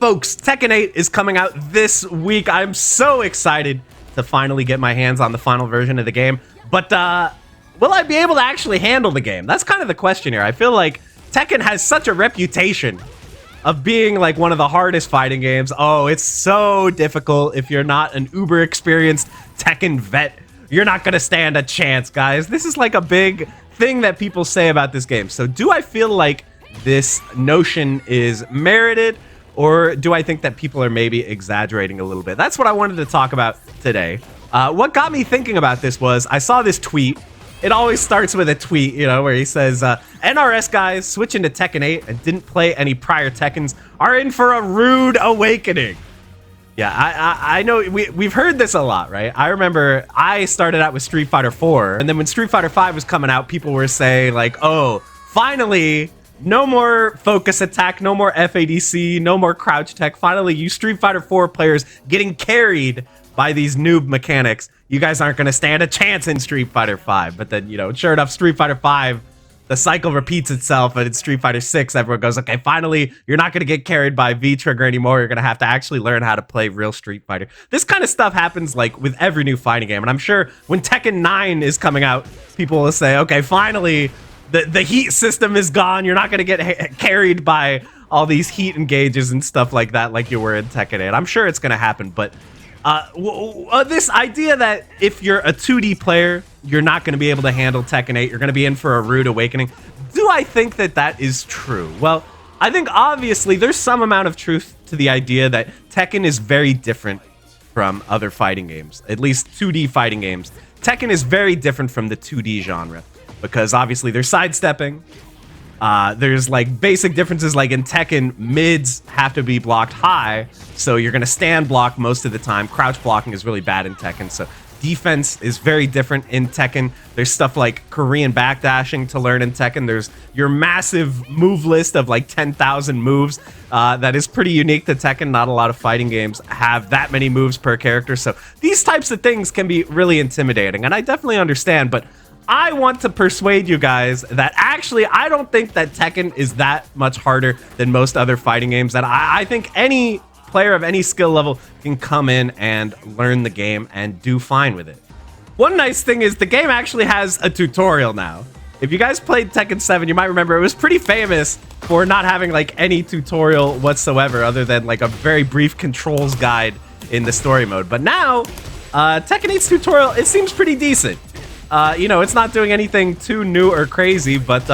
Folks, Tekken 8 is coming out this week. I'm so excited to finally get my hands on the final version of the game. But will I be able to actually handle the game? That's kind of the question here. I feel like Tekken has such a reputation of being like one of the hardest fighting games. Oh, it's so difficult. If you're not an uber experienced Tekken vet, you're not going to stand a chance, guys. This is like a big thing that people say about this game. So do I feel like this notion is merited? Or do I think that people are maybe exaggerating a little bit? That's what I wanted to talk about today. What got me thinking about this was I saw this tweet. It always starts with a tweet, you know, where he says, NRS guys switching to Tekken 8 and didn't play any prior Tekkens are in for a rude awakening. Yeah, I know we've heard this a lot, right? I remember I started out with Street Fighter 4, and then when Street Fighter 5 was coming out, people were saying like, oh, finally, no more focus attack, no more FADC, no more crouch tech. Finally, you Street Fighter 4 players getting carried by these noob mechanics. You guys aren't going to stand a chance in Street Fighter 5. But then, you know, sure enough, Street Fighter 5, the cycle repeats itself. And in Street Fighter 6, everyone goes, okay, finally, you're not going to get carried by V-Trigger anymore. You're going to have to actually learn how to play real Street Fighter. This kind of stuff happens like with every new fighting game. And I'm sure when Tekken 9 is coming out, people will say, okay, finally, the heat system is gone. You're not going to get carried by all these heat engages and stuff like that like you were in Tekken 8. I'm sure it's going to happen, but this idea that if you're a 2D player, you're not going to be able to handle Tekken 8, you're going to be in for a rude awakening. Do I think that that is true? Well, I think obviously there's some amount of truth to the idea that Tekken is very different from other fighting games, at least 2D fighting games. Tekken is very different from the 2D genre. Because obviously there's sidestepping. There's like basic differences, like in Tekken, mids have to be blocked high. So you're going to stand block most of the time. Crouch blocking is really bad in Tekken. So defense is very different in Tekken. There's stuff like Korean backdashing to learn in Tekken. There's your massive move list of like 10,000 moves. That is pretty unique to Tekken. Not a lot of fighting games have that many moves per character. So these types of things can be really intimidating. And I definitely understand, but I want to persuade you guys that actually I don't think that Tekken is that much harder than most other fighting games. That I think any player of any skill level can come in and learn the game and do fine with it. One nice thing is the game actually has a tutorial now. If you guys played Tekken 7, you might remember it was pretty famous for not having like any tutorial whatsoever other than like a very brief controls guide in the story mode. But now, Tekken 8's tutorial, it seems pretty decent. You know, it's not doing anything too new or crazy, but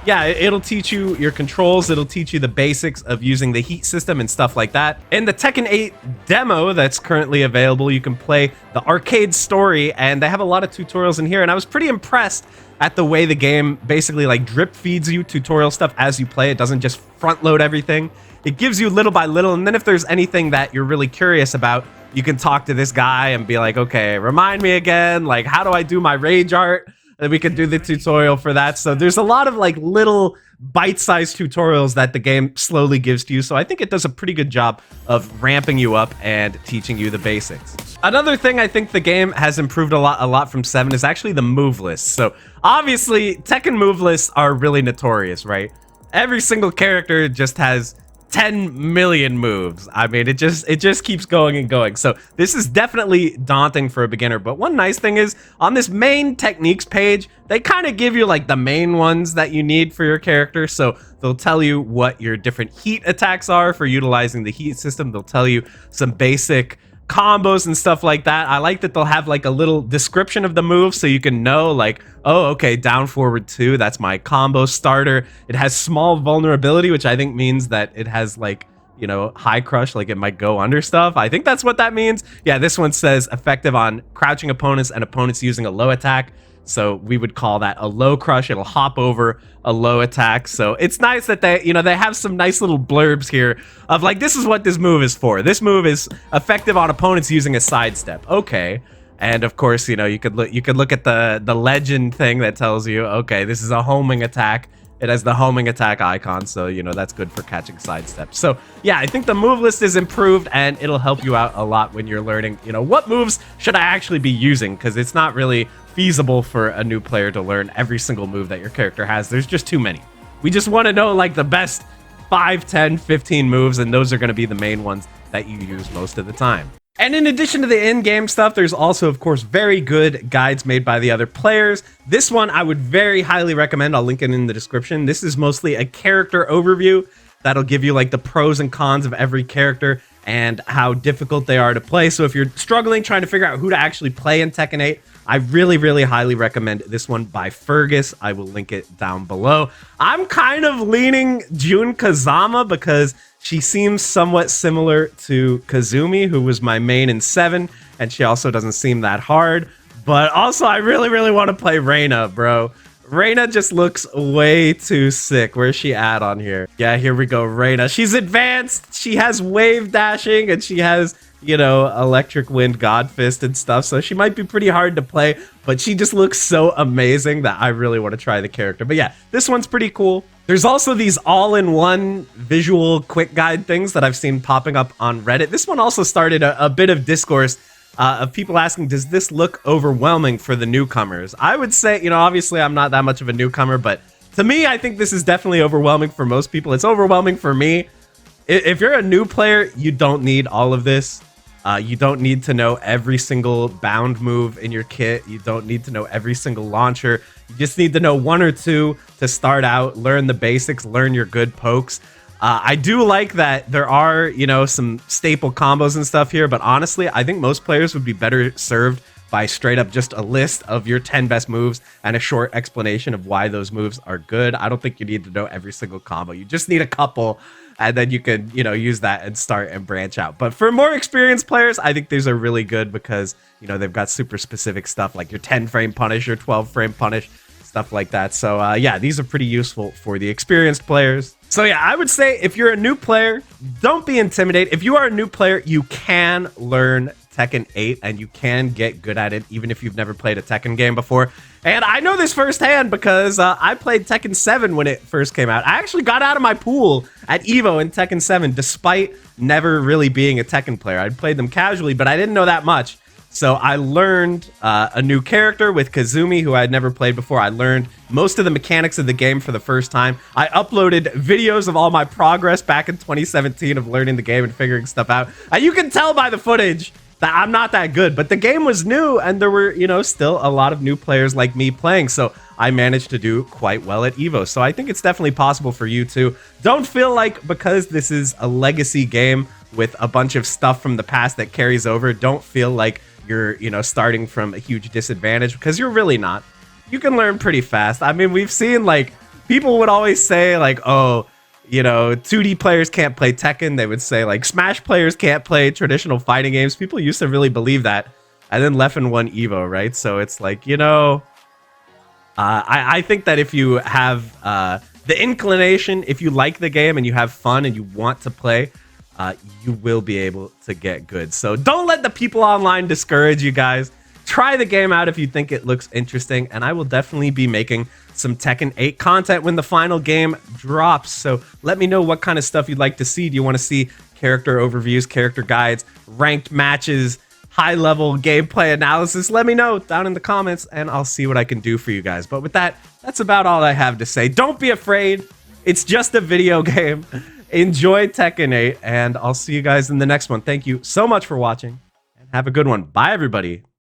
yeah, it'll teach you your controls. It'll teach you the basics of using the heat system and stuff like that. In the Tekken 8 demo that's currently available, you can play the arcade story, and they have a lot of tutorials in here. And I was pretty impressed at the way the game basically like drip feeds you tutorial stuff as you play. It doesn't just front load everything. It gives you little by little, and then if there's anything that you're really curious about, you can talk to this guy and be like, okay, remind me again, like, how do I do my rage art? And we can do the tutorial for that. So there's a lot of like little bite-sized tutorials that the game slowly gives to you. So I think it does a pretty good job of ramping you up and teaching you the basics. Another thing I think the game has improved a lot from 7 is actually the move lists. So obviously Tekken move lists are really notorious, right? Every single character just has 10 million moves. I mean, it just keeps going and going. So this is definitely daunting for a beginner. But one nice thing is on this main techniques page, they kind of give you like the main ones that you need for your character. So they'll tell you what your different heat attacks are for utilizing the heat system. They'll tell you some basic combos and stuff like that. I like that they'll have like a little description of the move so you can know like, oh, okay, down forward 2, that's my combo starter. It has small vulnerability, which I think means that it has like, you know, high crush, like it might go under stuff. I think that's what that means. Yeah, this one says effective on crouching opponents and opponents using a low attack. So we would call that a low crush. It'll hop over a low attack. So it's nice that they, you know, they have some nice little blurbs here of like, this is what this move is for. This move is effective on opponents using a sidestep. Okay. And of course, you know, you could look at the legend thing that tells you, okay, this is a homing attack. It has the homing attack icon, so, you know, that's good for catching sidesteps. So, yeah, I think the move list is improved, and it'll help you out a lot when you're learning, you know, what moves should I actually be using, because it's not really feasible for a new player to learn every single move that your character has. There's just too many. We just want to know, like, the best 5, 10, 15 moves, and those are going to be the main ones that you use most of the time. And in addition to the in-game stuff, there's also, of course, very good guides made by the other players. This one I would very highly recommend. I'll link it in the description. This is mostly a character overview that'll give you like the pros and cons of every character and how difficult they are to play. So if you're struggling trying to figure out who to actually play in Tekken 8, I really, really highly recommend this one by Fergus. I will link it down below. I'm kind of leaning Jun Kazama because she seems somewhat similar to Kazumi, who was my main in 7, and she also doesn't seem that hard. But also, I really, really want to play Reina, bro. Reina just looks way too sick. Where's she at on here? Yeah, here we go, Reina. She's advanced. She has wave dashing, and she has, you know, electric wind god fist and stuff. So she might be pretty hard to play, but she just looks so amazing that I really want to try the character. But yeah, this one's pretty cool. There's also these all-in-one visual quick guide things that I've seen popping up on Reddit. This one also started a bit of discourse of people asking, does this look overwhelming for the newcomers? I would say, you know, obviously I'm not that much of a newcomer, but to me, I think this is definitely overwhelming for most people. It's overwhelming for me. If you're a new player, you don't need all of this. You don't need to know every single bound move in your kit. You don't need to know every single launcher. You just need to know 1 or 2 to start out, learn the basics, learn your good pokes. I do like that there are, you know, some staple combos and stuff here, but honestly, I think most players would be better served by straight up just a list of your 10 best moves and a short explanation of why those moves are good. I don't think you need to know every single combo. You just need a couple, and then you can, you know, use that and start and branch out. But for more experienced players, I think these are really good because, you know, they've got super specific stuff like your 10 frame punish, your 12 frame punish, stuff like that. So yeah, these are pretty useful for the experienced players. So yeah, I would say if you're a new player, don't be intimidated. If you are a new player, you can learn Tekken 8 and you can get good at it even if you've never played a Tekken game before. And I know this firsthand because I played Tekken 7 when it first came out. I actually got out of my pool at EVO in Tekken 7 despite never really being a Tekken player. I'd played them casually, but I didn't know that much. So I learned a new character with Kazumi, who I had never played before. I learned most of the mechanics of the game for the first time. I uploaded videos of all my progress back in 2017 of learning the game and figuring stuff out. And you can tell by the footage that I'm not that good, but the game was new and there were, you know, still a lot of new players like me playing. So I managed to do quite well at EVO. So I think it's definitely possible for you too. Don't feel like because this is a legacy game with a bunch of stuff from the past that carries over, don't feel like you're, you know, starting from a huge disadvantage, because you're really not. You can learn pretty fast. I mean, we've seen, like, people would always say, like, oh, you know, 2D players can't play Tekken. They would say, like, Smash players can't play traditional fighting games. People used to really believe that. And then Leffen won EVO, right? So it's like, you know, I think that if you have the inclination, if you like the game and you have fun and you want to play, you will be able to get good. So don't let the people online discourage you guys. Try the game out if you think it looks interesting, and I will definitely be making some Tekken 8 content when the final game drops. So let me know what kind of stuff you'd like to see. Do you want to see character overviews, character guides, ranked matches, high-level gameplay analysis? Let me know down in the comments, and I'll see what I can do for you guys. But with that, that's about all I have to say. Don't be afraid. It's just a video game. Enjoy Tekken 8, and I'll see you guys in the next one. Thank you so much for watching, and have a good one. Bye, everybody.